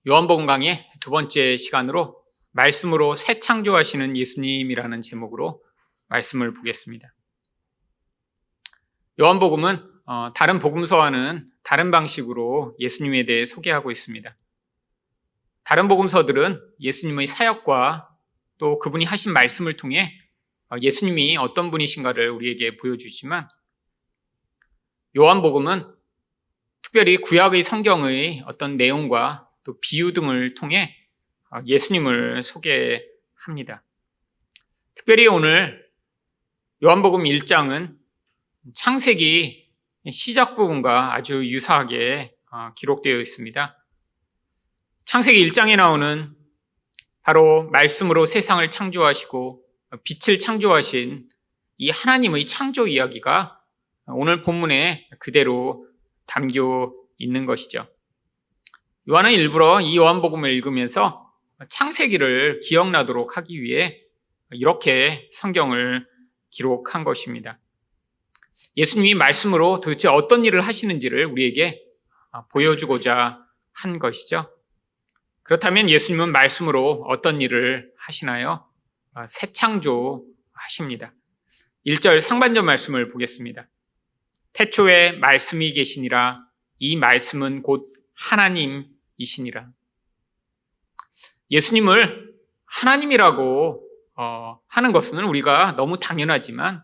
요한복음 강의 두 번째 시간으로 말씀으로 새 창조하시는 예수님이라는 제목으로 말씀을 보겠습니다. 요한복음은 다른 복음서와는 다른 방식으로 예수님에 대해 소개하고 있습니다. 다른 복음서들은 예수님의 사역과 또 그분이 하신 말씀을 통해 예수님이 어떤 분이신가를 우리에게 보여주지만, 요한복음은 특별히 구약의 성경의 어떤 내용과 또 비유 등을 통해 예수님을 소개합니다. 특별히 오늘 요한복음 1장은 창세기 시작 부분과 아주 유사하게 기록되어 있습니다. 창세기 1장에 나오는 바로 말씀으로 세상을 창조하시고 빛을 창조하신 이 하나님의 창조 이야기가 오늘 본문에 그대로 담겨 있는 것이죠. 요한은 일부러 이 요한복음을 읽으면서 창세기를 기억나도록 하기 위해 이렇게 성경을 기록한 것입니다. 예수님이 말씀으로 도대체 어떤 일을 하시는지를 우리에게 보여주고자 한 것이죠. 그렇다면 예수님은 말씀으로 어떤 일을 하시나요? 새 창조하십니다. 1절 상반절 말씀을 보겠습니다. 태초에 말씀이 계시니라, 이 말씀은 곧 하나님이시니라. 예수님을 하나님이라고 하는 것은 우리가 너무 당연하지만,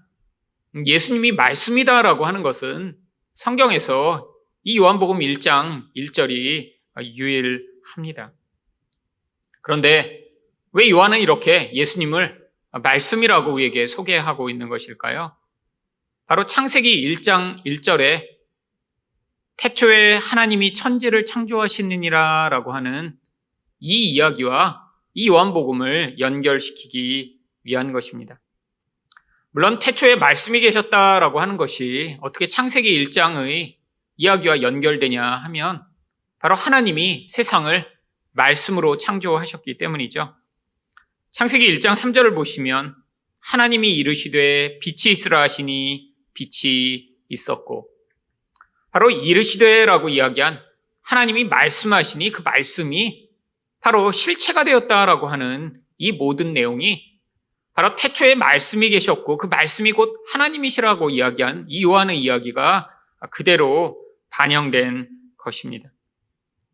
예수님이 말씀이다라고 하는 것은 성경에서 이 요한복음 1장 1절이 유일합니다. 그런데 왜 요한은 이렇게 예수님을 말씀이라고 우리에게 소개하고 있는 것일까요? 바로 창세기 1장 1절에 태초에 하나님이 천지를 창조하시느니라 라고 하는 이 이야기와 이 요한복음을 연결시키기 위한 것입니다. 물론 태초에 말씀이 계셨다라고 하는 것이 어떻게 창세기 1장의 이야기와 연결되냐 하면 바로 하나님이 세상을 말씀으로 창조하셨기 때문이죠. 창세기 1장 3절을 보시면 하나님이 이르시되 빛이 있으라 하시니 빛이 있었고, 바로 이르시되라고 이야기한 하나님이 말씀하시니 그 말씀이 바로 실체가 되었다라고 하는 이 모든 내용이 바로 태초에 말씀이 계셨고 그 말씀이 곧 하나님이시라고 이야기한 이 요한의 이야기가 그대로 반영된 것입니다.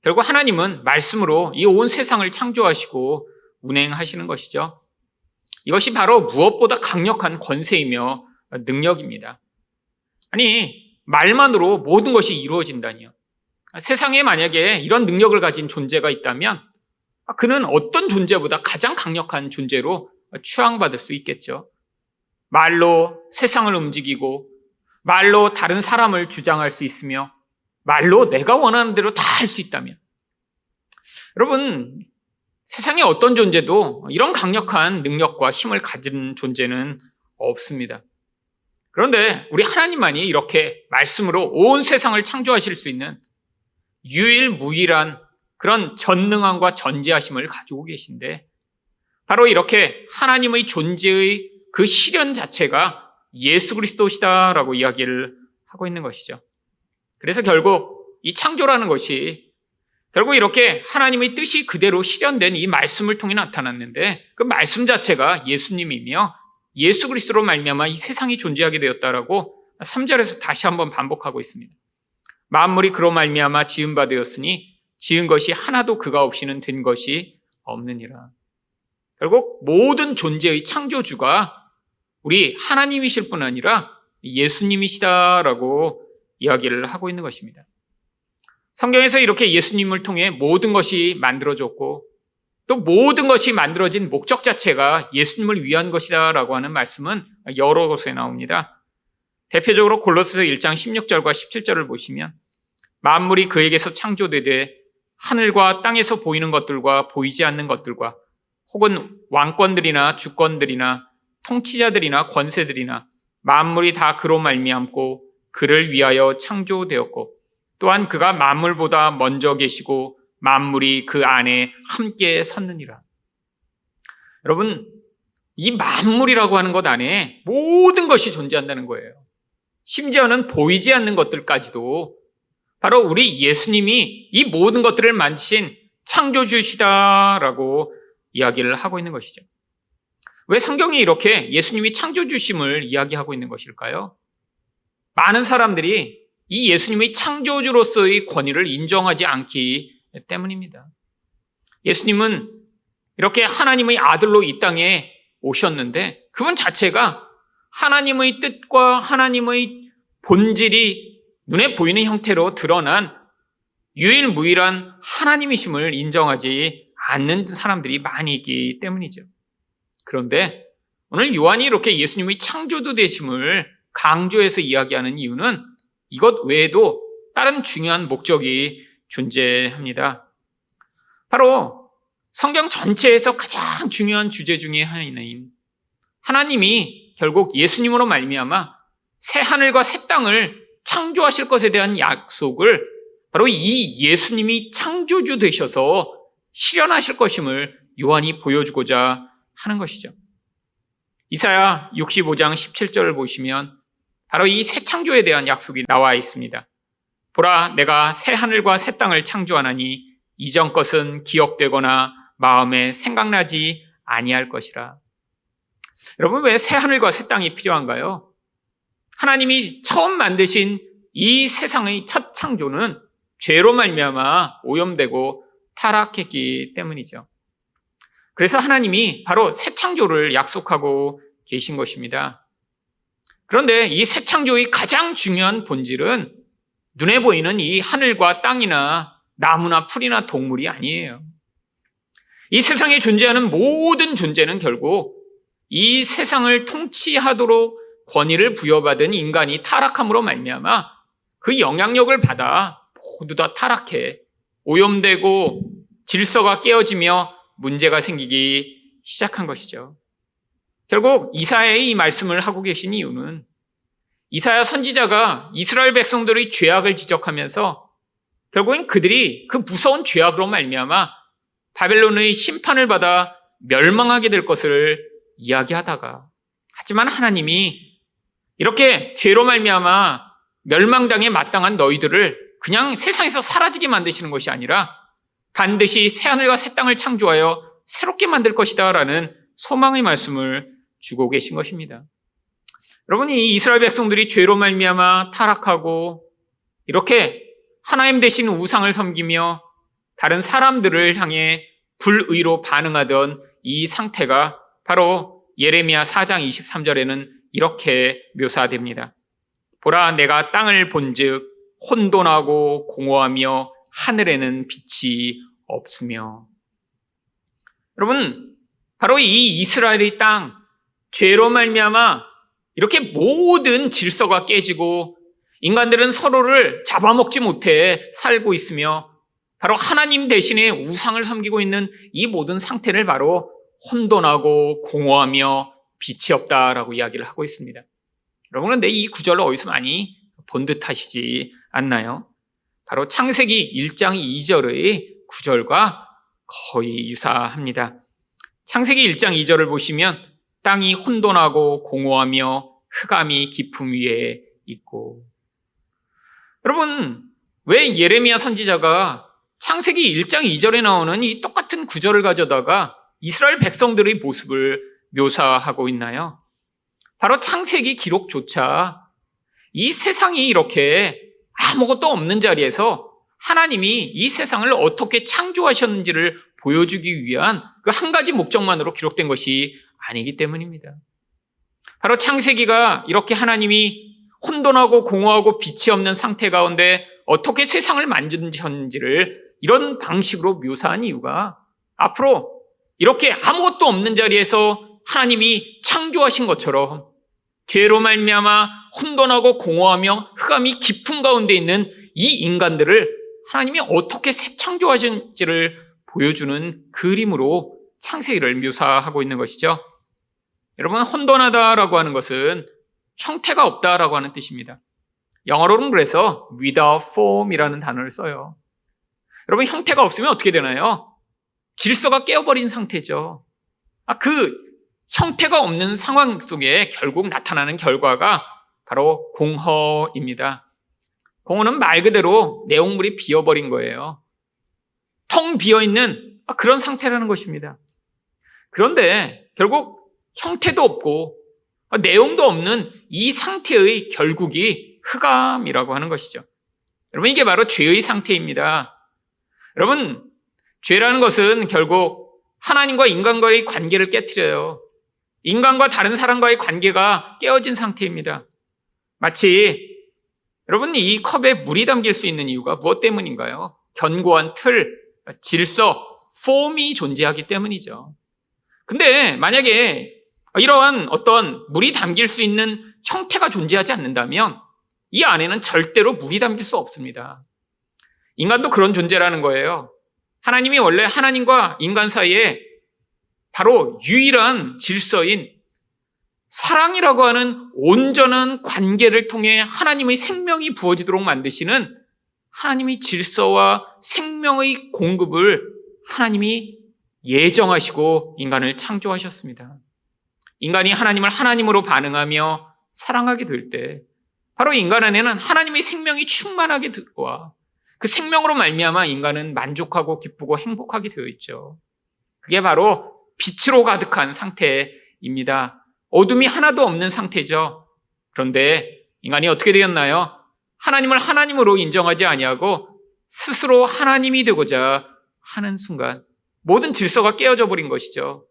결국 하나님은 말씀으로 이 온 세상을 창조하시고 운행하시는 것이죠. 이것이 바로 무엇보다 강력한 권세이며 능력입니다. 아니, 말만으로 모든 것이 이루어진다니요. 세상에 만약에 이런 능력을 가진 존재가 있다면 그는 어떤 존재보다 가장 강력한 존재로 추앙받을 수 있겠죠. 말로 세상을 움직이고 말로 다른 사람을 주장할 수 있으며 말로 내가 원하는 대로 다 할 수 있다면, 여러분, 세상에 어떤 존재도 이런 강력한 능력과 힘을 가진 존재는 없습니다. 그런데 우리 하나님만이 이렇게 말씀으로 온 세상을 창조하실 수 있는 유일무이한 그런 전능함과 전지하심을 가지고 계신데, 바로 이렇게 하나님의 존재의 그 실현 자체가 예수 그리스도시다라고 이야기를 하고 있는 것이죠. 그래서 결국 이 창조라는 것이 결국 이렇게 하나님의 뜻이 그대로 실현된 이 말씀을 통해 나타났는데, 그 말씀 자체가 예수님이며 예수 그리스도로 말미암아 이 세상이 존재하게 되었다라고 3절에서 다시 한번 반복하고 있습니다. 만물이 그로 말미암아 지은 바 되었으니 지은 것이 하나도 그가 없이는 된 것이 없느니라. 결국 모든 존재의 창조주가 우리 하나님이실 뿐 아니라 예수님이시다라고 이야기를 하고 있는 것입니다. 성경에서 이렇게 예수님을 통해 모든 것이 만들어졌고 또 모든 것이 만들어진 목적 자체가 예수님을 위한 것이다라고 하는 말씀은 여러 곳에 나옵니다. 대표적으로 골로새서 1장 16절과 17절을 보시면 만물이 그에게서 창조되되 하늘과 땅에서 보이는 것들과 보이지 않는 것들과 혹은 왕권들이나 주권들이나 통치자들이나 권세들이나 만물이 다 그로 말미암고 그를 위하여 창조되었고 또한 그가 만물보다 먼저 계시고 만물이 그 안에 함께 섰느니라. 여러분, 이 만물이라고 하는 것 안에 모든 것이 존재한다는 거예요. 심지어는 보이지 않는 것들까지도 바로 우리 예수님이 이 모든 것들을 만드신 창조주시다라고 이야기를 하고 있는 것이죠. 왜 성경이 이렇게 예수님이 창조주심을 이야기하고 있는 것일까요? 많은 사람들이 이 예수님의 창조주로서의 권위를 인정하지 않기 때문입니다. 예수님은 이렇게 하나님의 아들로 이 땅에 오셨는데 그분 자체가 하나님의 뜻과 하나님의 본질이 눈에 보이는 형태로 드러난 유일무이한 하나님이심을 인정하지 않는 사람들이 많이 있기 때문이죠. 그런데 오늘 요한이 이렇게 예수님의 창조주 되심을 강조해서 이야기하는 이유는 이것 외에도 다른 중요한 목적이 존재합니다. 바로 성경 전체에서 가장 중요한 주제 중에 하나인 하나님이 결국 예수님으로 말미암아 새 하늘과 새 땅을 창조하실 것에 대한 약속을 바로 이 예수님이 창조주 되셔서 실현하실 것임을 요한이 보여주고자 하는 것이죠. 이사야 65장 17절을 보시면 바로 이 새 창조에 대한 약속이 나와 있습니다. 보라, 내가 새 하늘과 새 땅을 창조하나니 이전 것은 기억되거나 마음에 생각나지 아니할 것이라. 여러분, 왜 새 하늘과 새 땅이 필요한가요? 하나님이 처음 만드신 이 세상의 첫 창조는 죄로 말미암아 오염되고 타락했기 때문이죠. 그래서 하나님이 바로 새 창조를 약속하고 계신 것입니다. 그런데 이 새 창조의 가장 중요한 본질은 눈에 보이는 이 하늘과 땅이나 나무나 풀이나 동물이 아니에요. 이 세상에 존재하는 모든 존재는 결국 이 세상을 통치하도록 권위를 부여받은 인간이 타락함으로 말미암아 그 영향력을 받아 모두 다 타락해 오염되고 질서가 깨어지며 문제가 생기기 시작한 것이죠. 결국 이사야의 이 말씀을 하고 계신 이유는 이사야 선지자가 이스라엘 백성들의 죄악을 지적하면서 결국엔 그들이 그 무서운 죄악으로 말미암아 바벨론의 심판을 받아 멸망하게 될 것을 이야기하다가 하지만 하나님이 이렇게 죄로 말미암아 멸망당에 마땅한 너희들을 그냥 세상에서 사라지게 만드시는 것이 아니라 반드시 새하늘과 새 땅을 창조하여 새롭게 만들 것이다 라는 소망의 말씀을 주고 계신 것입니다. 여러분, 이 이스라엘 백성들이 죄로 말미암아 타락하고 이렇게 하나님 대신 우상을 섬기며 다른 사람들을 향해 불의로 반응하던 이 상태가 바로 예레미야 4장 23절에는 이렇게 묘사됩니다. 보라, 내가 땅을 본즉 혼돈하고 공허하며 하늘에는 빛이 없으며. 여러분, 바로 이 이스라엘의 땅, 죄로 말미암아 이렇게 모든 질서가 깨지고 인간들은 서로를 잡아먹지 못해 살고 있으며 바로 하나님 대신에 우상을 섬기고 있는 이 모든 상태를 바로 혼돈하고 공허하며 빛이 없다라고 이야기를 하고 있습니다. 여러분, 그런데 이 구절을 어디서 많이 본 듯하시지 않나요? 바로 창세기 1장 2절의 구절과 거의 유사합니다. 창세기 1장 2절을 보시면 땅이 혼돈하고 공허하며 흑암이 깊음 위에 있고. 여러분, 왜 예레미야 선지자가 창세기 1장 2절에 나오는 이 똑같은 구절을 가져다가 이스라엘 백성들의 모습을 묘사하고 있나요? 바로 창세기 기록조차 이 세상이 이렇게 아무것도 없는 자리에서 하나님이 이 세상을 어떻게 창조하셨는지를 보여주기 위한 그 한 가지 목적만으로 기록된 것이 아니기 때문입니다. 바로 창세기가 이렇게 하나님이 혼돈하고 공허하고 빛이 없는 상태 가운데 어떻게 세상을 만드셨는지를 이런 방식으로 묘사한 이유가 앞으로 이렇게 아무것도 없는 자리에서 하나님이 창조하신 것처럼 죄로 말미암아 혼돈하고 공허하며 흑암이 깊은 가운데 있는 이 인간들을 하나님이 어떻게 새 창조하신지를 보여주는 그림으로 창세기를 묘사하고 있는 것이죠. 여러분, 혼돈하다라고 하는 것은 형태가 없다라고 하는 뜻입니다. 영어로는 그래서 without form이라는 단어를 써요. 여러분, 형태가 없으면 어떻게 되나요? 질서가 깨어버린 상태죠. 그 형태가 없는 상황 속에 결국 나타나는 결과가 바로 공허입니다. 공허는 말 그대로 내용물이 비어버린 거예요. 텅 비어있는 그런 상태라는 것입니다. 그런데 결국 형태도 없고 내용도 없는 이 상태의 결국이 흑암이라고 하는 것이죠. 여러분, 이게 바로 죄의 상태입니다. 여러분, 죄라는 것은 결국 하나님과 인간과의 관계를 깨트려요. 인간과 다른 사람과의 관계가 깨어진 상태입니다. 마치 여러분, 이 컵에 물이 담길 수 있는 이유가 무엇 때문인가요? 견고한 틀, 질서, 폼이 존재하기 때문이죠. 근데 만약에 이러한 어떤 물이 담길 수 있는 형태가 존재하지 않는다면 이 안에는 절대로 물이 담길 수 없습니다. 인간도 그런 존재라는 거예요. 하나님이 원래 하나님과 인간 사이에 바로 유일한 질서인 사랑이라고 하는 온전한 관계를 통해 하나님의 생명이 부어지도록 만드시는 하나님의 질서와 생명의 공급을 하나님이 예정하시고 인간을 창조하셨습니다. 인간이 하나님을 하나님으로 반응하며 사랑하게 될 때 바로 인간 안에는 하나님의 생명이 충만하게 들어와 그 생명으로 말미암아 인간은 만족하고 기쁘고 행복하게 되어 있죠. 그게 바로 빛으로 가득한 상태입니다. 어둠이 하나도 없는 상태죠. 그런데 인간이 어떻게 되었나요? 하나님을 하나님으로 인정하지 아니하고 스스로 하나님이 되고자 하는 순간 모든 질서가 깨어져 버린 것이죠.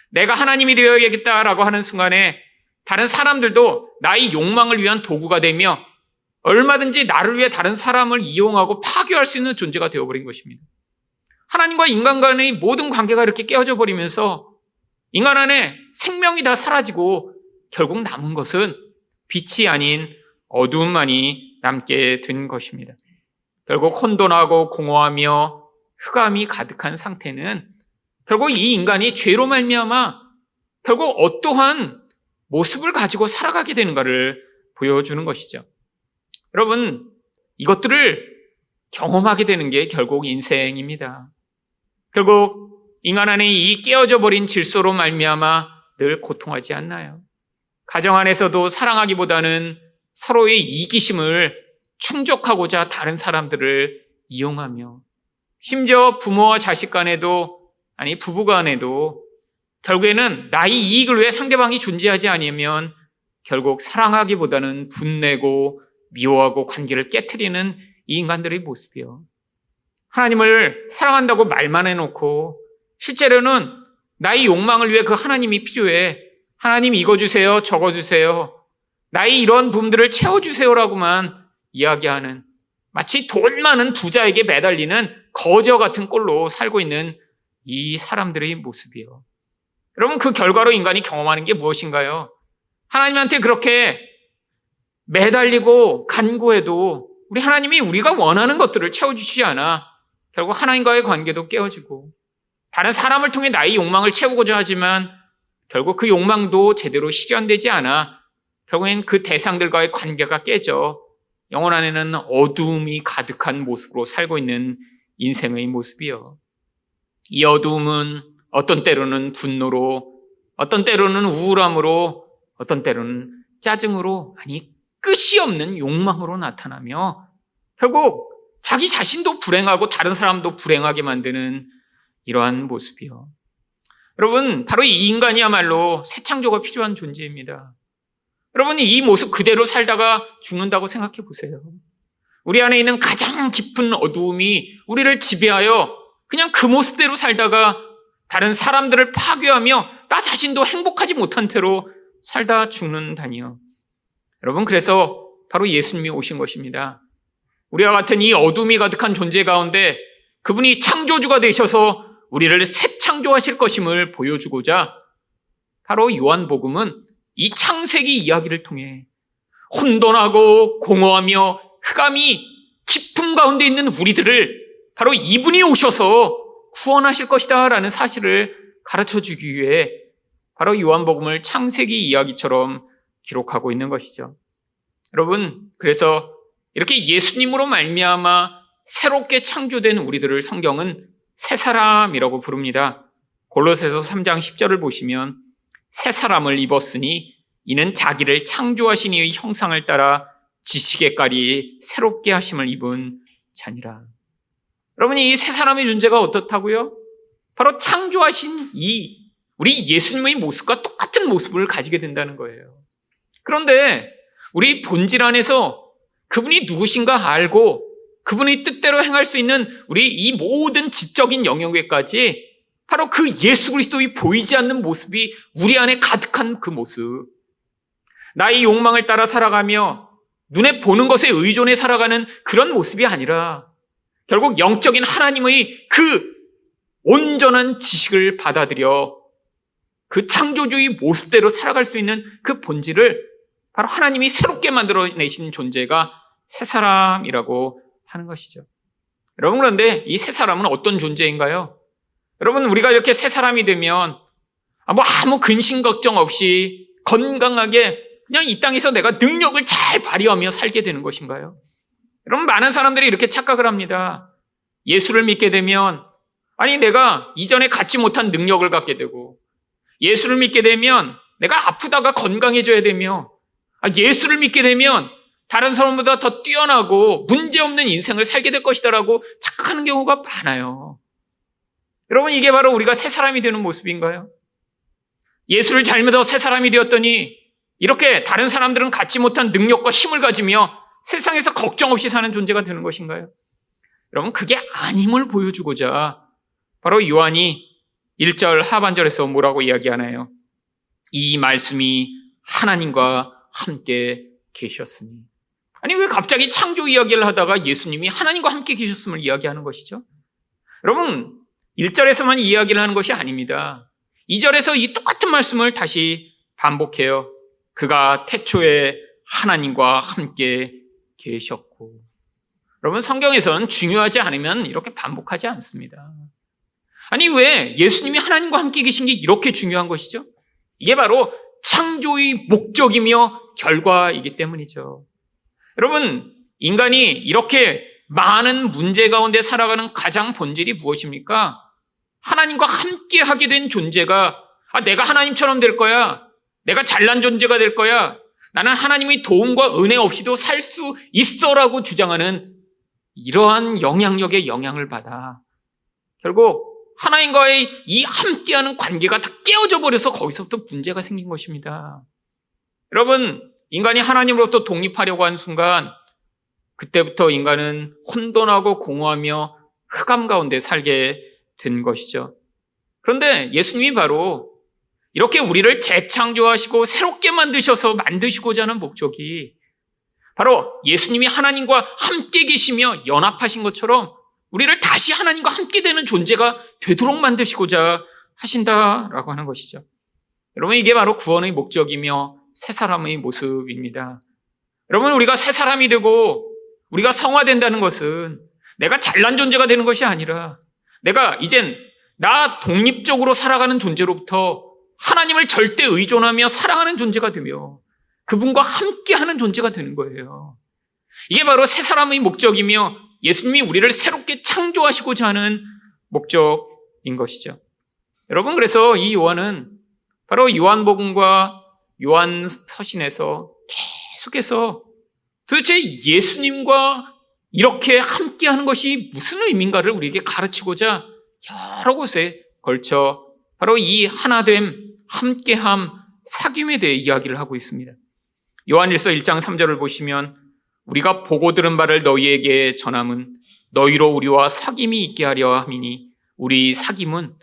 내가 하나님이 되어야겠다라고 하는 순간에 다른 사람들도 나의 욕망을 위한 도구가 되며 얼마든지 나를 위해 다른 사람을 이용하고 파괴할 수 있는 존재가 되어버린 것입니다. 하나님과 인간 간의 모든 관계가 이렇게 깨어져 버리면서 인간 안에 생명이 다 사라지고 결국 남은 것은 빛이 아닌 어두움만이 남게 된 것입니다. 결국 혼돈하고 공허하며 흑암이 가득한 상태는 결국 이 인간이 죄로 말미암아 결국 어떠한 모습을 가지고 살아가게 되는가를 보여주는 것이죠. 여러분, 이것들을 경험하게 되는 게 결국 인생입니다. 결국 인간 안에 이 깨어져 버린 질서로 말미암아 늘 고통하지 않나요? 가정 안에서도 사랑하기보다는 서로의 이기심을 충족하고자 다른 사람들을 이용하며 심지어 부모와 자식 간에도 아니 부부 간에도 결국에는 나의 이익을 위해 상대방이 존재하지 않으면 결국 사랑하기보다는 분내고 미워하고 관계를 깨트리는 이 인간들의 모습이요. 하나님을 사랑한다고 말만 해놓고 실제로는 나의 욕망을 위해 그 하나님이 필요해. 하나님 이거 주세요, 저거 주세요. 나의 이런 부분들을 채워주세요라고만 이야기하는 마치 돈 많은 부자에게 매달리는 거저 같은 꼴로 살고 있는 이 사람들의 모습이요. 여러분, 그 결과로 인간이 경험하는 게 무엇인가요? 하나님한테 그렇게 매달리고 간구해도 우리 하나님이 우리가 원하는 것들을 채워주시지 않아 결국 하나님과의 관계도 깨어지고 다른 사람을 통해 나의 욕망을 채우고자 하지만 결국 그 욕망도 제대로 실현되지 않아 결국엔 그 대상들과의 관계가 깨져 영혼 안에는 어두움이 가득한 모습으로 살고 있는 인생의 모습이요. 이 어두움은 어떤 때로는 분노로, 어떤 때로는 우울함으로, 어떤 때로는 짜증으로, 아니 끝이 없는 욕망으로 나타나며 결국 자기 자신도 불행하고 다른 사람도 불행하게 만드는 이러한 모습이요. 여러분, 바로 이 인간이야말로 새 창조가 필요한 존재입니다. 여러분이 이 모습 그대로 살다가 죽는다고 생각해 보세요. 우리 안에 있는 가장 깊은 어두움이 우리를 지배하여 그냥 그 모습대로 살다가 다른 사람들을 파괴하며 나 자신도 행복하지 못한 채로 살다 죽는다니요. 여러분, 그래서 바로 예수님이 오신 것입니다. 우리와 같은 이 어둠이 가득한 존재 가운데 그분이 창조주가 되셔서 우리를 새 창조하실 것임을 보여주고자 바로 요한복음은 이 창세기 이야기를 통해 혼돈하고 공허하며 흑암이 깊음 가운데 있는 우리들을 바로 이분이 오셔서 구원하실 것이다 라는 사실을 가르쳐주기 위해 바로 요한복음을 창세기 이야기처럼 기록하고 있는 것이죠. 여러분, 그래서 이렇게 예수님으로 말미암아 새롭게 창조된 우리들을 성경은 새 사람이라고 부릅니다. 골로새서 3장 10절을 보시면 새 사람을 입었으니 이는 자기를 창조하신 이의 형상을 따라 지식의 깔이 새롭게 하심을 입은 자니라. 여러분이 이 세 사람의 존재가 어떻다고요? 바로 창조하신 우리 예수님의 모습과 똑같은 모습을 가지게 된다는 거예요. 그런데 우리 본질 안에서 그분이 누구신가 알고 그분의 뜻대로 행할 수 있는 우리 이 모든 지적인 영역에까지 바로 그 예수 그리스도의 보이지 않는 모습이 우리 안에 가득한 그 모습. 나의 욕망을 따라 살아가며 눈에 보는 것에 의존해 살아가는 그런 모습이 아니라 결국 영적인 하나님의 그 온전한 지식을 받아들여 그 창조주의 모습대로 살아갈 수 있는 그 본질을 바로 하나님이 새롭게 만들어내신 존재가 새 사람이라고 하는 것이죠. 여러분, 그런데 이 새 사람은 어떤 존재인가요? 여러분, 우리가 이렇게 새 사람이 되면 아무 근심 걱정 없이 건강하게 그냥 이 땅에서 내가 능력을 잘 발휘하며 살게 되는 것인가요? 여러분, 많은 사람들이 이렇게 착각을 합니다. 예수를 믿게 되면 내가 이전에 갖지 못한 능력을 갖게 되고, 예수를 믿게 되면 내가 아프다가 건강해져야 되며, 예수를 믿게 되면 다른 사람보다 더 뛰어나고 문제없는 인생을 살게 될 것이다라고 착각하는 경우가 많아요. 여러분, 이게 바로 우리가 새 사람이 되는 모습인가요? 예수를 잘 믿어 새 사람이 되었더니 이렇게 다른 사람들은 갖지 못한 능력과 힘을 가지며 세상에서 걱정 없이 사는 존재가 되는 것인가요? 여러분, 그게 아님을 보여주고자 바로 요한이 1절 하반절에서 뭐라고 이야기하나요? 이 말씀이 하나님과 함께 계셨으니. 왜 갑자기 창조 이야기를 하다가 예수님이 하나님과 함께 계셨음을 이야기하는 것이죠? 여러분, 1절에서만 이야기를 하는 것이 아닙니다. 2절에서 이 똑같은 말씀을 다시 반복해요. 그가 태초에 하나님과 함께 계셨고. 여러분, 성경에서는 중요하지 않으면 이렇게 반복하지 않습니다. 왜 예수님이 하나님과 함께 계신 게 이렇게 중요한 것이죠? 이게 바로 창조의 목적이며 결과이기 때문이죠. 여러분, 인간이 이렇게 많은 문제 가운데 살아가는 가장 본질이 무엇입니까? 하나님과 함께 하게 된 존재가 내가 하나님처럼 될 거야. 내가 잘난 존재가 될 거야. 나는 하나님의 도움과 은혜 없이도 살 수 있어라고 주장하는 이러한 영향력에 영향을 받아 결국 하나님과의 이 함께하는 관계가 다 깨어져 버려서 거기서부터 문제가 생긴 것입니다. 여러분, 인간이 하나님으로부터 독립하려고 한 순간 그때부터 인간은 혼돈하고 공허하며 흑암 가운데 살게 된 것이죠. 그런데 예수님이 바로 이렇게 우리를 재창조하시고 새롭게 만드시고자 하는 목적이 바로 예수님이 하나님과 함께 계시며 연합하신 것처럼 우리를 다시 하나님과 함께 되는 존재가 되도록 만드시고자 하신다라고 하는 것이죠. 여러분, 이게 바로 구원의 목적이며 새 사람의 모습입니다. 여러분, 우리가 새 사람이 되고 우리가 성화된다는 것은 내가 잘난 존재가 되는 것이 아니라 내가 이젠 나 독립적으로 살아가는 존재로부터 하나님을 절대 의존하며 사랑하는 존재가 되며 그분과 함께하는 존재가 되는 거예요. 이게 바로 새 사람의 목적이며 예수님이 우리를 새롭게 창조하시고자 하는 목적인 것이죠. 여러분, 그래서 이 요한은 바로 요한복음과 요한서신에서 계속해서 도대체 예수님과 이렇게 함께하는 것이 무슨 의미인가를 우리에게 가르치고자 여러 곳에 걸쳐 바로 이 하나됨, 함께함, 사귐에 대해 이야기를 하고 있습니다. 요한일서 1장 3절을 보시면 우리가 보고 들은 바를 너희에게 전함은 너희로 우리와 사귐이 있게 하려 함이니 우리 사귐은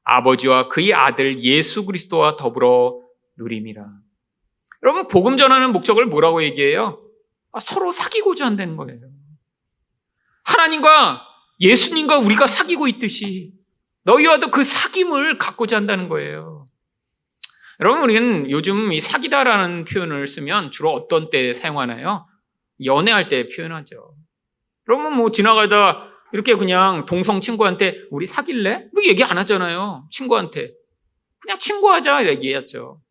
아버지와 그의 아들 예수 그리스도와 더불어 누림이라. 여러분, 복음 전하는 목적을 뭐라고 얘기해요? 서로 사귀고자 한다는 거예요. 하나님과 예수님과 우리가 사귀고 있듯이 너희와도 그 사귐을 갖고자 한다는 거예요. 여러분, 우리는 요즘 이 사귀다라는 표현을 쓰면 주로 어떤 때 사용하나요? 연애할 때 표현하죠. 여러분, 지나가다 이렇게 그냥 동성 친구한테 우리 사귈래? 이렇게 얘기 안 하잖아요. 친구한테. 그냥 친구하자 이렇게 얘기하죠.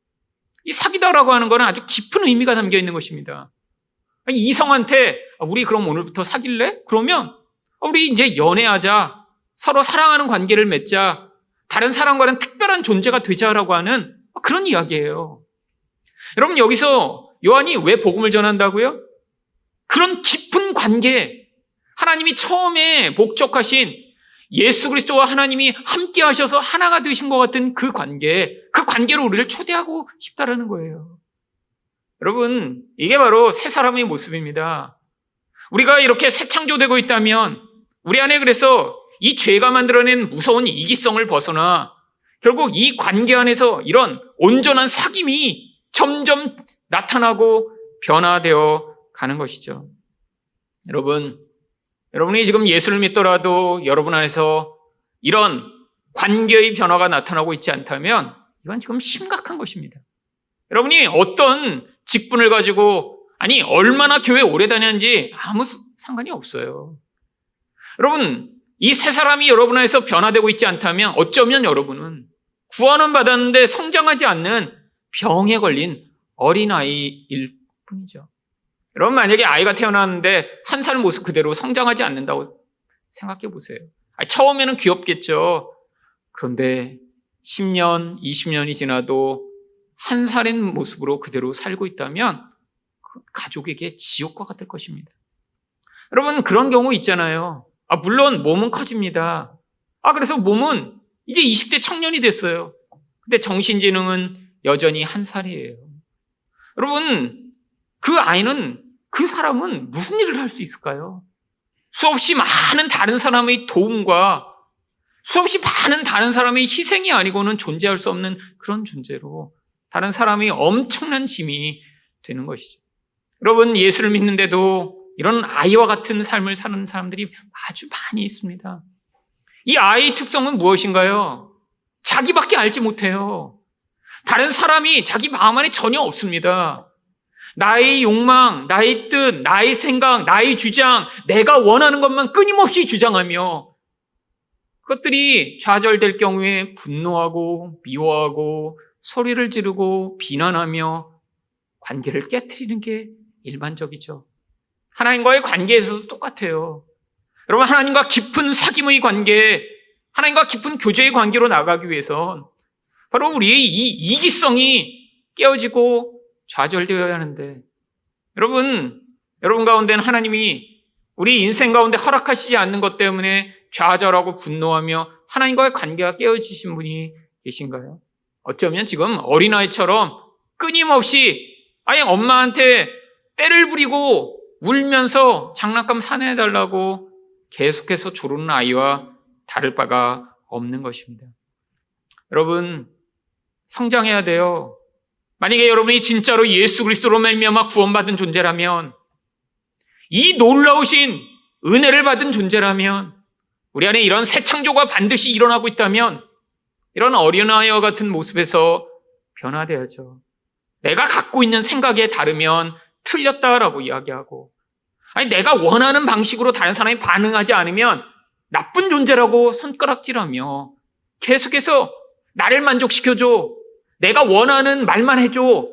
이 사귀다라고 하는 거는 아주 깊은 의미가 담겨 있는 것입니다. 이성한테 우리 그럼 오늘부터 사귈래? 그러면 우리 이제 연애하자. 서로 사랑하는 관계를 맺자. 다른 사람과는 특별한 존재가 되자라고 하는 그런 이야기예요. 여러분, 여기서 요한이 왜 복음을 전한다고요? 그런 깊은 관계, 하나님이 처음에 목적하신 예수 그리스도와 하나님이 함께 하셔서 하나가 되신 것 같은 그 관계로 우리를 초대하고 싶다라는 거예요. 여러분, 이게 바로 새 사람의 모습입니다. 우리가 이렇게 새 창조되고 있다면 우리 안에 그래서 이 죄가 만들어낸 무서운 이기성을 벗어나 결국 이 관계 안에서 이런 온전한 사귐이 점점 나타나고 변화되어 가는 것이죠. 여러분이 지금 예수를 믿더라도 여러분 안에서 이런 관계의 변화가 나타나고 있지 않다면 이건 지금 심각한 것입니다. 여러분이 어떤 직분을 가지고 얼마나 교회 오래 다녔는지 아무 상관이 없어요. 여러분, 이 세 사람이 여러분 안에서 변화되고 있지 않다면 어쩌면 여러분은 구원은 받았는데 성장하지 않는 병에 걸린 어린아이일 뿐이죠. 여러분, 만약에 아이가 태어났는데 한 살 모습 그대로 성장하지 않는다고 생각해 보세요. 처음에는 귀엽겠죠. 그런데 10년, 20년이 지나도 한 살인 모습으로 그대로 살고 있다면 그 가족에게 지옥과 같을 것입니다. 여러분, 그런 경우 있잖아요. 물론 몸은 커집니다. 그래서 몸은 이제 20대 청년이 됐어요. 근데 정신지능은 여전히 한 살이에요. 여러분, 그 사람은 무슨 일을 할 수 있을까요? 수없이 많은 다른 사람의 도움과 수없이 많은 다른 사람의 희생이 아니고는 존재할 수 없는 그런 존재로 다른 사람이 엄청난 짐이 되는 것이죠. 여러분, 예수를 믿는데도 이런 아이와 같은 삶을 사는 사람들이 아주 많이 있습니다. 이 아이의 특성은 무엇인가요? 자기밖에 알지 못해요. 다른 사람이 자기 마음 안에 전혀 없습니다. 나의 욕망, 나의 뜻, 나의 생각, 나의 주장, 내가 원하는 것만 끊임없이 주장하며 그것들이 좌절될 경우에 분노하고 미워하고 소리를 지르고 비난하며 관계를 깨트리는 게 일반적이죠. 하나님과의 관계에서도 똑같아요. 여러분, 하나님과 깊은 사귐의 관계, 하나님과 깊은 교제의 관계로 나가기 위해선 바로 우리의 이 이기성이 깨어지고 좌절되어야 하는데 여러분 가운데는 하나님이 우리 인생 가운데 허락하시지 않는 것 때문에 좌절하고 분노하며 하나님과의 관계가 깨어지신 분이 계신가요? 어쩌면 지금 어린아이처럼 끊임없이 엄마한테 때를 부리고 울면서 장난감 사내달라고 계속해서 조르는 아이와 다를 바가 없는 것입니다. 여러분, 성장해야 돼요. 만약에 여러분이 진짜로 예수 그리스도로 말미암아 구원받은 존재라면, 이 놀라우신 은혜를 받은 존재라면, 우리 안에 이런 새 창조가 반드시 일어나고 있다면 이런 어린아이와 같은 모습에서 변화돼야죠. 내가 갖고 있는 생각에 다르면 틀렸다라고 이야기하고, 내가 원하는 방식으로 다른 사람이 반응하지 않으면 나쁜 존재라고 손가락질하며 계속해서 나를 만족시켜줘, 내가 원하는 말만 해줘,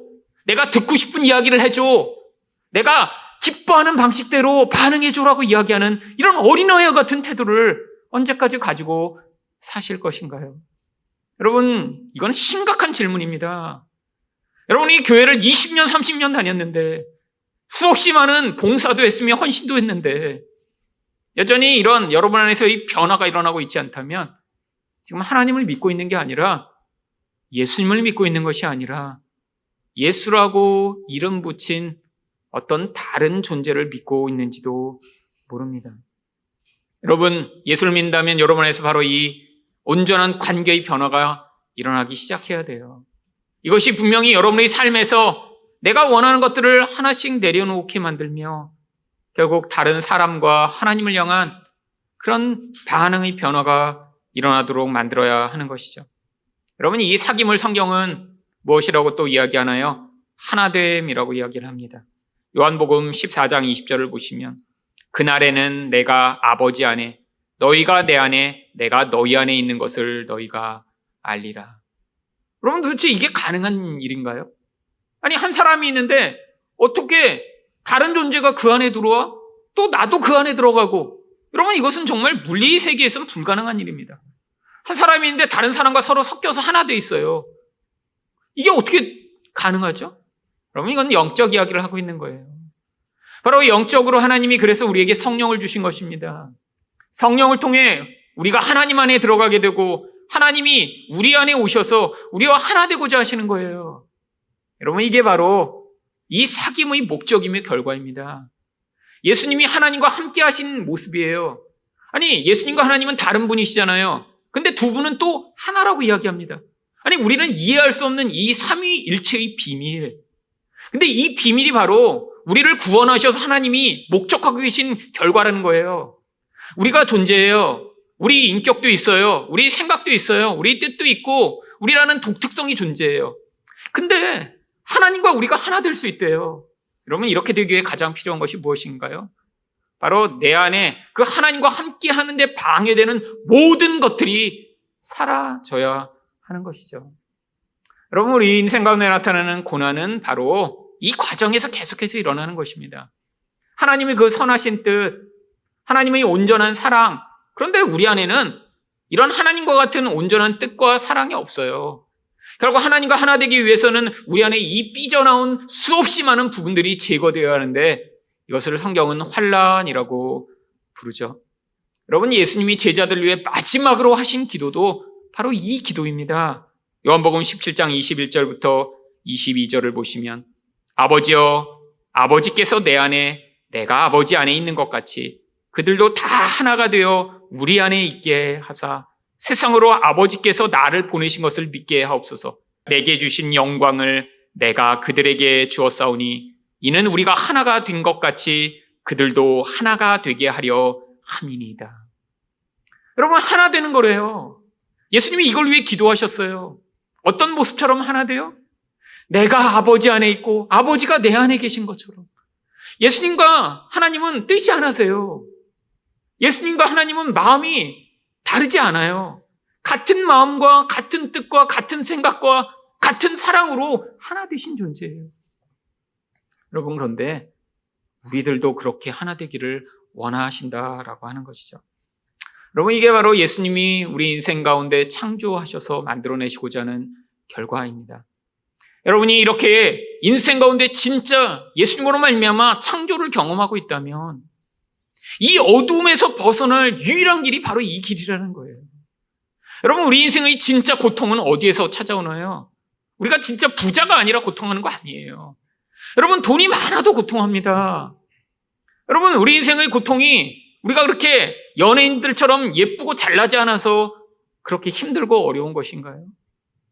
내가 듣고 싶은 이야기를 해줘, 내가 기뻐하는 방식대로 반응해줘라고 이야기하는 이런 어린아이와 같은 태도를 언제까지 가지고 사실 것인가요? 여러분, 이건 심각한 질문입니다. 여러분이 교회를 20년, 30년 다녔는데 수없이 많은 봉사도 했으며 헌신도 했는데 여전히 이런 여러분 안에서의 변화가 일어나고 있지 않다면 지금 하나님을 믿고 있는 게 아니라, 예수님을 믿고 있는 것이 아니라 예수라고 이름 붙인 어떤 다른 존재를 믿고 있는지도 모릅니다. 여러분, 예수를 믿는다면 여러분 안에서 바로 이 온전한 관계의 변화가 일어나기 시작해야 돼요. 이것이 분명히 여러분의 삶에서 내가 원하는 것들을 하나씩 내려놓게 만들며 결국 다른 사람과 하나님을 향한 그런 반응의 변화가 일어나도록 만들어야 하는 것이죠. 여러분, 이 사귐을 성경은 무엇이라고 또 이야기하나요? 하나됨이라고 이야기를 합니다. 요한복음 14장 20절을 보시면 그날에는 내가 아버지 안에, 너희가 내 안에, 내가 너희 안에 있는 것을 너희가 알리라. 여러분, 도대체 이게 가능한 일인가요? 한 사람이 있는데 어떻게 다른 존재가 그 안에 들어와? 또 나도 그 안에 들어가고. 여러분, 이것은 정말 물리 세계에서는 불가능한 일입니다. 한 사람이 있는데 다른 사람과 서로 섞여서 하나 돼 있어요. 이게 어떻게 가능하죠? 여러분, 이건 영적 이야기를 하고 있는 거예요. 바로 영적으로 하나님이 그래서 우리에게 성령을 주신 것입니다. 성령을 통해 우리가 하나님 안에 들어가게 되고 하나님이 우리 안에 오셔서 우리와 하나 되고자 하시는 거예요. 여러분, 이게 바로 이 사귐의 목적이며 결과입니다. 예수님이 하나님과 함께 하신 모습이에요. 아니, 예수님과 하나님은 다른 분이시잖아요. 근데 두 분은 또 하나라고 이야기합니다. 아니, 우리는 이해할 수 없는 이 삼위일체의 비밀. 근데 이 비밀이 바로 우리를 구원하셔서 하나님이 목적하고 계신 결과라는 거예요. 우리가 존재해요. 우리 인격도 있어요. 우리 생각도 있어요. 우리 뜻도 있고 우리라는 독특성이 존재해요. 근데 하나님과 우리가 하나 될 수 있대요. 여러분, 이렇게 되기 위해 가장 필요한 것이 무엇인가요? 바로 내 안에 그 하나님과 함께 하는데 방해되는 모든 것들이 사라져야 하는 것이죠. 여러분, 우리 인생 가운데 나타나는 고난은 바로 이 과정에서 계속해서 일어나는 것입니다. 하나님의 그 선하신 뜻, 하나님의 온전한 사랑, 그런데 우리 안에는 이런 하나님과 같은 온전한 뜻과 사랑이 없어요. 결국 하나님과 하나 되기 위해서는 우리 안에 이 삐져나온 수없이 많은 부분들이 제거되어야 하는데 이것을 성경은 환난이라고 부르죠. 여러분, 예수님이 제자들 위해 마지막으로 하신 기도도 바로 이 기도입니다. 요한복음 17장 21절부터 22절을 보시면 아버지여, 아버지께서 내 안에 내가 아버지 안에 있는 것 같이 그들도 다 하나가 되어 우리 안에 있게 하사 세상으로 아버지께서 나를 보내신 것을 믿게 하옵소서. 내게 주신 영광을 내가 그들에게 주었사오니 이는 우리가 하나가 된 것 같이 그들도 하나가 되게 하려 함이니이다. 여러분, 하나 되는 거래요. 예수님이 이걸 위해 기도하셨어요. 어떤 모습처럼 하나 돼요? 내가 아버지 안에 있고 아버지가 내 안에 계신 것처럼. 예수님과 하나님은 뜻이 하나세요. 예수님과 하나님은 마음이 다르지 않아요. 같은 마음과 같은 뜻과 같은 생각과 같은 사랑으로 하나 되신 존재예요. 여러분, 그런데 우리들도 그렇게 하나 되기를 원하신다라고 하는 것이죠. 여러분, 이게 바로 예수님이 우리 인생 가운데 창조하셔서 만들어내시고자 하는 결과입니다. 여러분이 이렇게 인생 가운데 진짜 예수님으로 말미암아 창조를 경험하고 있다면 이 어둠에서 벗어날 유일한 길이 바로 이 길이라는 거예요. 여러분, 우리 인생의 진짜 고통은 어디에서 찾아오나요? 우리가 진짜 부자가 아니라 고통하는 거 아니에요. 여러분, 돈이 많아도 고통합니다. 여러분, 우리 인생의 고통이 우리가 그렇게 연예인들처럼 예쁘고 잘나지 않아서 그렇게 힘들고 어려운 것인가요?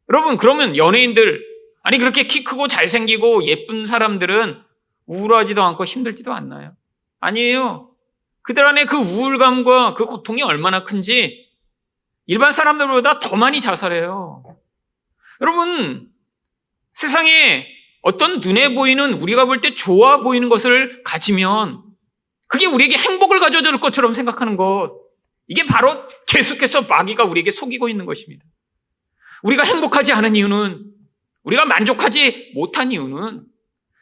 여러분, 그러면 연예인들, 아니 그렇게 키 크고 잘생기고 예쁜 사람들은 우울하지도 않고 힘들지도 않나요? 아니에요. 그들 안에 그 우울감과 그 고통이 얼마나 큰지 일반 사람들보다 더 많이 자살해요. 여러분, 세상에 어떤 눈에 보이는, 우리가 볼 때 좋아 보이는 것을 가지면 그게 우리에게 행복을 가져다 줄 것처럼 생각하는 것, 이게 바로 계속해서 마귀가 우리에게 속이고 있는 것입니다. 우리가 행복하지 않은 이유는, 우리가 만족하지 못한 이유는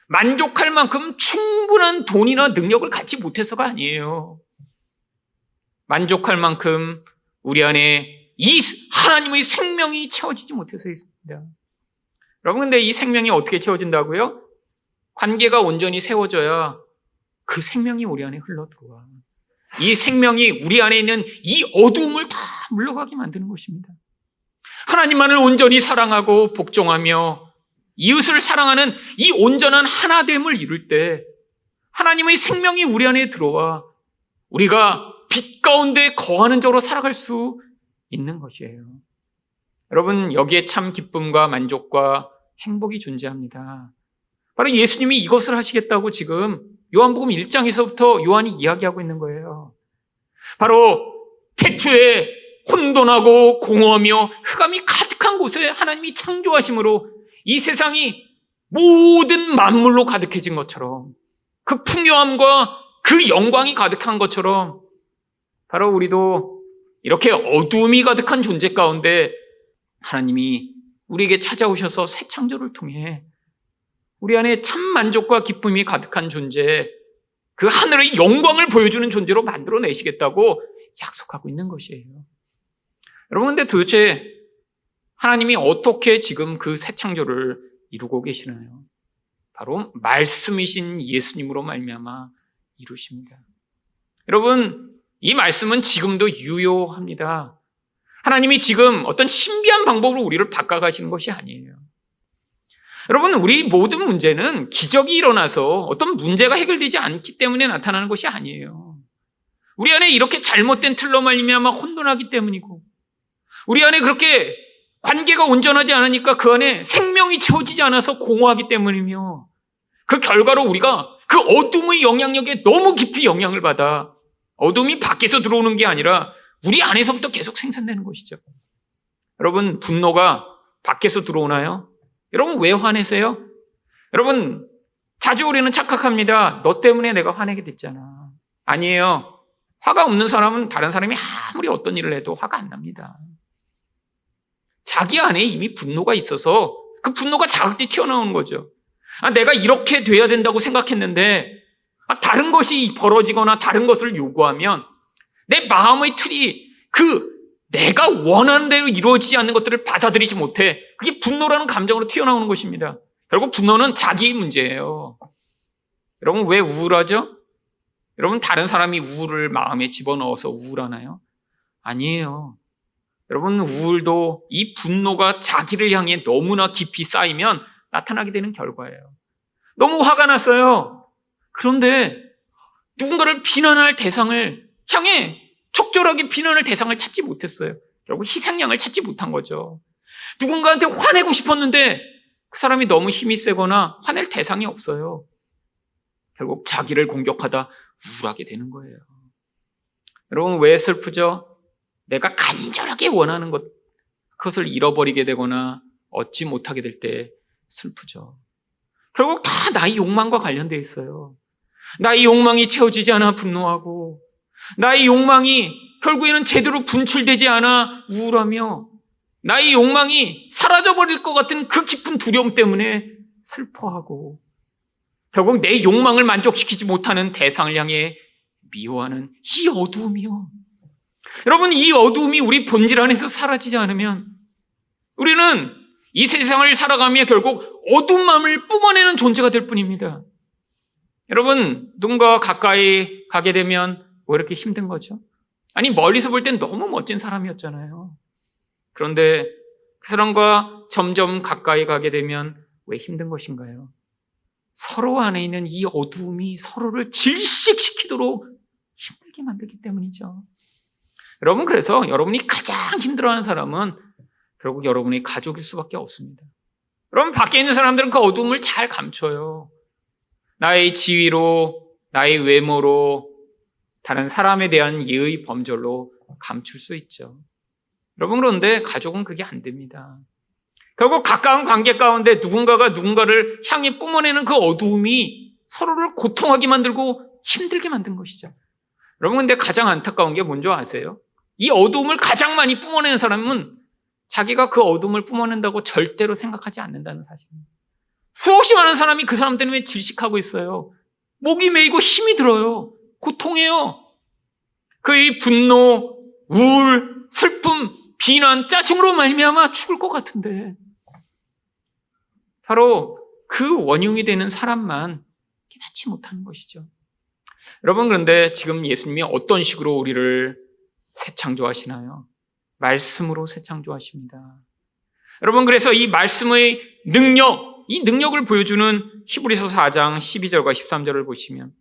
만족할 만큼 충분한 돈이나 능력을 갖지 못해서가 아니에요. 만족할 만큼 우리 안에 이 하나님의 생명이 채워지지 못해서 있습니다. 여러분, 근데 이 생명이 어떻게 채워진다고요? 관계가 온전히 세워져야 그 생명이 우리 안에 흘러들어와. 이 생명이 우리 안에 있는 이 어두움을 다 물러가게 만드는 것입니다. 하나님만을 온전히 사랑하고 복종하며 이웃을 사랑하는 이 온전한 하나됨을 이룰 때 하나님의 생명이 우리 안에 들어와 우리가 빛 가운데 거하는 자로 살아갈 수 있는 것이에요. 여러분, 여기에 참 기쁨과 만족과 행복이 존재합니다. 바로 예수님이 이것을 하시겠다고 지금 요한복음 1장에서부터 요한이 이야기하고 있는 거예요. 바로 태초에 혼돈하고 공허하며 흑암이 가득한 곳에 하나님이 창조하심으로 이 세상이 모든 만물로 가득해진 것처럼, 그 풍요함과 그 영광이 가득한 것처럼 바로 우리도 이렇게 어두움이 가득한 존재 가운데 하나님이 우리에게 찾아오셔서 새 창조를 통해 우리 안에 참 만족과 기쁨이 가득한 존재, 그 하늘의 영광을 보여주는 존재로 만들어내시겠다고 약속하고 있는 것이에요. 여러분, 근데 도대체 하나님이 어떻게 지금 그 새 창조를 이루고 계시나요? 바로 말씀이신 예수님으로 말미암아 이루십니다. 여러분, 이 말씀은 지금도 유효합니다. 하나님이 지금 어떤 신비한 방법으로 우리를 바꿔가시는 것이 아니에요. 여러분, 우리 모든 문제는 기적이 일어나서 어떤 문제가 해결되지 않기 때문에 나타나는 것이 아니에요. 우리 안에 이렇게 잘못된 틀로 말미암아 혼돈하기 때문이고, 우리 안에 그렇게 관계가 온전하지 않으니까 그 안에 생명이 채워지지 않아서 공허하기 때문이며, 그 결과로 우리가 그 어둠의 영향력에 너무 깊이 영향을 받아 어둠이 밖에서 들어오는 게 아니라 우리 안에서부터 계속 생산되는 것이죠. 여러분, 분노가 밖에서 들어오나요? 여러분, 왜 화내세요? 여러분, 자주 우리는 착각합니다. 너 때문에 내가 화내게 됐잖아. 아니에요. 화가 없는 사람은 다른 사람이 아무리 어떤 일을 해도 화가 안 납니다. 자기 안에 이미 분노가 있어서 그 분노가 자극돼 튀어나오는 거죠. 내가 이렇게 돼야 된다고 생각했는데 다른 것이 벌어지거나 다른 것을 요구하면 내 마음의 틀이 내가 원하는 대로 이루어지지 않는 것들을 받아들이지 못해. 그게 분노라는 감정으로 튀어나오는 것입니다. 결국 분노는 자기의 문제예요. 여러분, 왜 우울하죠? 여러분, 다른 사람이 우울을 마음에 집어넣어서 우울하나요? 아니에요. 여러분, 우울도 이 분노가 자기를 향해 너무나 깊이 쌓이면 나타나게 되는 결과예요. 너무 화가 났어요. 그런데 누군가를 비난할 대상을 향해 적절하게 비난할 대상을 찾지 못했어요. 결국 희생양을 찾지 못한 거죠. 누군가한테 화내고 싶었는데 그 사람이 너무 힘이 세거나 화낼 대상이 없어요. 결국 자기를 공격하다 우울하게 되는 거예요. 여러분, 왜 슬프죠? 내가 간절하게 원하는 것, 그것을 잃어버리게 되거나 얻지 못하게 될 때 슬프죠. 결국 다 나의 욕망과 관련되어 있어요. 나의 욕망이 채워지지 않아 분노하고, 나의 욕망이 결국에는 제대로 분출되지 않아 우울하며, 나의 욕망이 사라져버릴 것 같은 그 깊은 두려움 때문에 슬퍼하고, 결국 내 욕망을 만족시키지 못하는 대상을 향해 미워하는 이 어두움이요. 여러분, 이 어두움이 우리 본질 안에서 사라지지 않으면 우리는 이 세상을 살아가며 결국 어두운 마음을 뿜어내는 존재가 될 뿐입니다. 여러분, 누군가 가까이 가게 되면 왜 이렇게 힘든 거죠? 아니, 멀리서 볼 땐 너무 멋진 사람이었잖아요. 그런데 그 사람과 점점 가까이 가게 되면 왜 힘든 것인가요? 서로 안에 있는 이 어두움이 서로를 질식시키도록 힘들게 만들기 때문이죠. 여러분, 그래서 여러분이 가장 힘들어하는 사람은 결국 여러분의 가족일 수밖에 없습니다. 여러분, 밖에 있는 사람들은 그 어두움을 잘 감춰요. 나의 지위로, 나의 외모로, 다른 사람에 대한 예의 범절로 감출 수 있죠. 여러분, 그런데 가족은 그게 안 됩니다. 결국 가까운 관계 가운데 누군가가 누군가를 향해 뿜어내는 그 어두움이 서로를 고통하게 만들고 힘들게 만든 것이죠. 여러분, 근데 가장 안타까운 게 뭔지 아세요? 이 어두움을 가장 많이 뿜어내는 사람은 자기가 그 어둠을 뿜어낸다고 절대로 생각하지 않는다는 사실입니다. 수없이 많은 사람이 그 사람 때문에 질식하고 있어요. 목이 메이고 힘이 들어요. 고통해요. 그의 분노, 우울, 슬픔, 비난, 짜증으로 말미암아 죽을 것 같은데 바로 그 원흉이 되는 사람만 깨닫지 못하는 것이죠. 여러분, 그런데 지금 예수님이 어떤 식으로 우리를 새 창조하시나요? 말씀으로 새 창조하십니다. 여러분, 그래서 이 말씀의 능력, 이 능력을 보여주는 히브리서 4장 12절과 13절을 보시면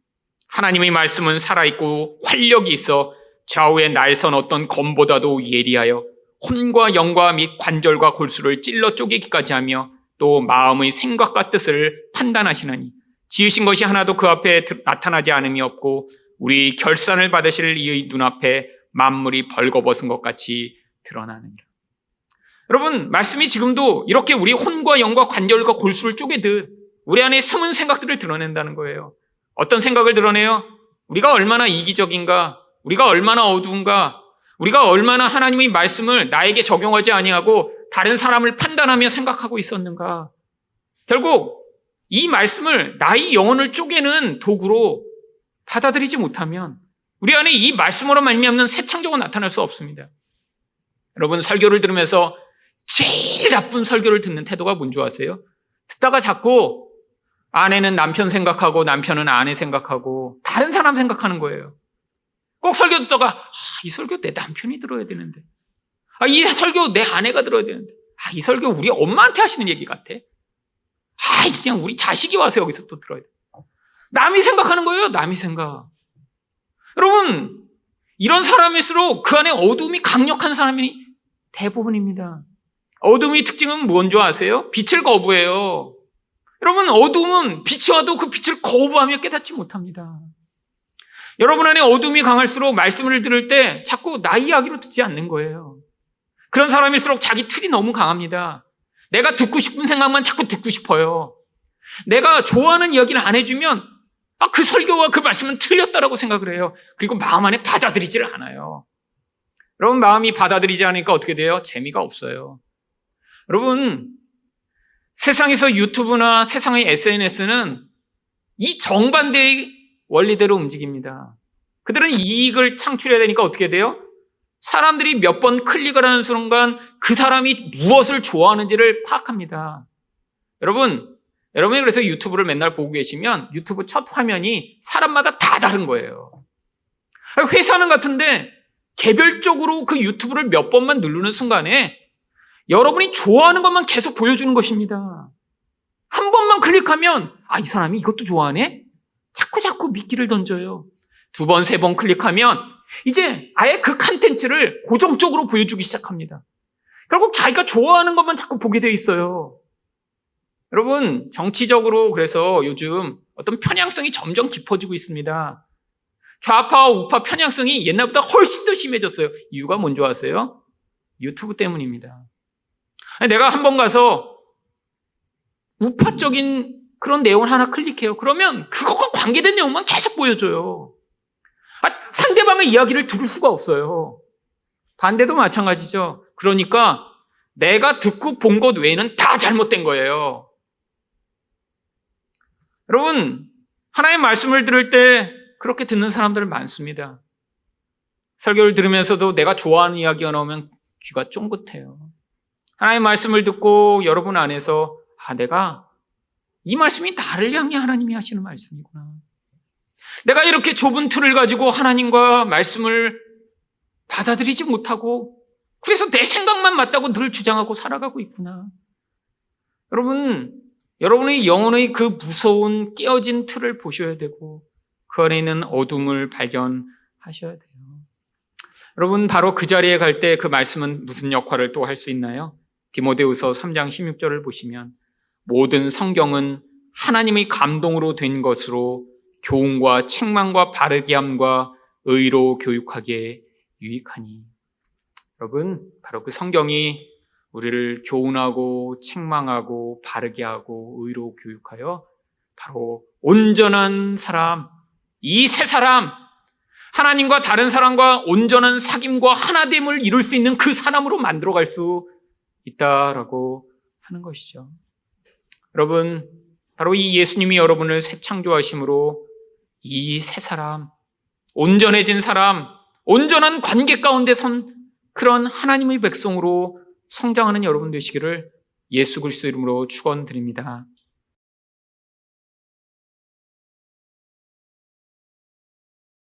하나님의 말씀은 살아있고 활력이 있어 좌우에 날선 어떤 검보다도 예리하여 혼과 영과 및 관절과 골수를 찔러 쪼개기까지 하며 또 마음의 생각과 뜻을 판단하시느니 지으신 것이 하나도 그 앞에 나타나지 않음이 없고 우리 결산을 받으실 이의 눈앞에 만물이 벌거벗은 것 같이 드러나느니라. 여러분, 말씀이 지금도 이렇게 우리 혼과 영과 관절과 골수를 쪼개듯 우리 안에 숨은 생각들을 드러낸다는 거예요. 어떤 생각을 드러내요? 우리가 얼마나 이기적인가, 우리가 얼마나 어두운가, 우리가 얼마나 하나님의 말씀을 나에게 적용하지 아니하고 다른 사람을 판단하며 생각하고 있었는가. 결국 이 말씀을 나의 영혼을 쪼개는 도구로 받아들이지 못하면 우리 안에 이 말씀으로 말미암는 새 창조가 나타날 수 없습니다. 여러분, 설교를 들으면서 제일 나쁜 설교를 듣는 태도가 뭔지 아세요? 듣다가 자꾸 아내는 남편 생각하고 남편은 아내 생각하고 다른 사람 생각하는 거예요. 꼭 설교 듣다가 이 설교 내 남편이 들어야 되는데, 이 설교 내 아내가 들어야 되는데, 이 설교 우리 엄마한테 하시는 얘기 같아. 그냥 우리 자식이 와서 여기서 또 들어야 돼. 남이 생각하는 거예요. 남이 생각. 여러분, 이런 사람일수록 그 안에 어둠이 강력한 사람이 대부분입니다. 어둠의 특징은 뭔지 아세요? 빛을 거부해요. 여러분, 어둠은 빛이 와도 그 빛을 거부하며 깨닫지 못합니다. 여러분 안에 어둠이 강할수록 말씀을 들을 때 자꾸 나 이야기로 듣지 않는 거예요. 그런 사람일수록 자기 틀이 너무 강합니다. 내가 듣고 싶은 생각만 자꾸 듣고 싶어요. 내가 좋아하는 이야기를 안 해주면 그 설교와 그 말씀은 틀렸다라고 생각을 해요. 그리고 마음 안에 받아들이지를 않아요. 여러분, 마음이 받아들이지 않으니까 어떻게 돼요? 재미가 없어요. 여러분, 세상에서 유튜브나 세상의 SNS는 이 정반대의 원리대로 움직입니다. 그들은 이익을 창출해야 되니까 어떻게 돼요? 사람들이 몇 번 클릭을 하는 순간 그 사람이 무엇을 좋아하는지를 파악합니다. 여러분이 그래서 유튜브를 맨날 보고 계시면 유튜브 첫 화면이 사람마다 다 다른 거예요. 회사는 같은데 개별적으로 그 유튜브를 몇 번만 누르는 순간에 여러분이 좋아하는 것만 계속 보여주는 것입니다. 한 번만 클릭하면 이 사람이 이것도 좋아하네? 자꾸 미끼를 던져요. 두 번, 세 번 클릭하면 이제 아예 그 콘텐츠를 고정적으로 보여주기 시작합니다. 결국 자기가 좋아하는 것만 자꾸 보게 돼 있어요. 여러분, 정치적으로 그래서 요즘 어떤 편향성이 점점 깊어지고 있습니다. 좌파와 우파 편향성이 옛날보다 훨씬 더 심해졌어요. 이유가 뭔지 아세요? 유튜브 때문입니다. 내가 한번 가서 우파적인 그런 내용을 하나 클릭해요. 그러면 그것과 관계된 내용만 계속 보여줘요. 상대방의 이야기를 들을 수가 없어요. 반대도 마찬가지죠. 그러니까 내가 듣고 본 것 외에는 다 잘못된 거예요. 여러분, 하나님의 말씀을 들을 때 그렇게 듣는 사람들 많습니다. 설교를 들으면서도 내가 좋아하는 이야기가 나오면 귀가 쫑긋해요. 하나님의 말씀을 듣고 여러분 안에서 내가 이 말씀이 나를 향해 하나님이 하시는 말씀이구나. 내가 이렇게 좁은 틀을 가지고 하나님과 말씀을 받아들이지 못하고 그래서 내 생각만 맞다고 늘 주장하고 살아가고 있구나. 여러분의 영혼의 그 무서운 깨어진 틀을 보셔야 되고 그 안에 있는 어둠을 발견하셔야 돼요. 여러분, 바로 그 자리에 갈 때 그 말씀은 무슨 역할을 또 할 수 있나요? 디모데후서 3장 16절을 보시면 모든 성경은 하나님의 감동으로 된 것으로 교훈과 책망과 바르게 함과 의로 교육하기에 유익하니. 여러분, 바로 그 성경이 우리를 교훈하고 책망하고 바르게 하고 의로 교육하여 바로 온전한 사람, 이 세 사람, 하나님과 다른 사람과 온전한 사귐과 하나됨을 이룰 수 있는 그 사람으로 만들어갈 수 있다라고 하는 것이죠. 여러분, 바로 이 예수님이 여러분을 새 창조하심으로 이 세 사람, 온전해진 사람, 온전한 관계 가운데 선 그런 하나님의 백성으로 성장하는 여러분 되시기를 예수 그리스도 이름으로 축원드립니다.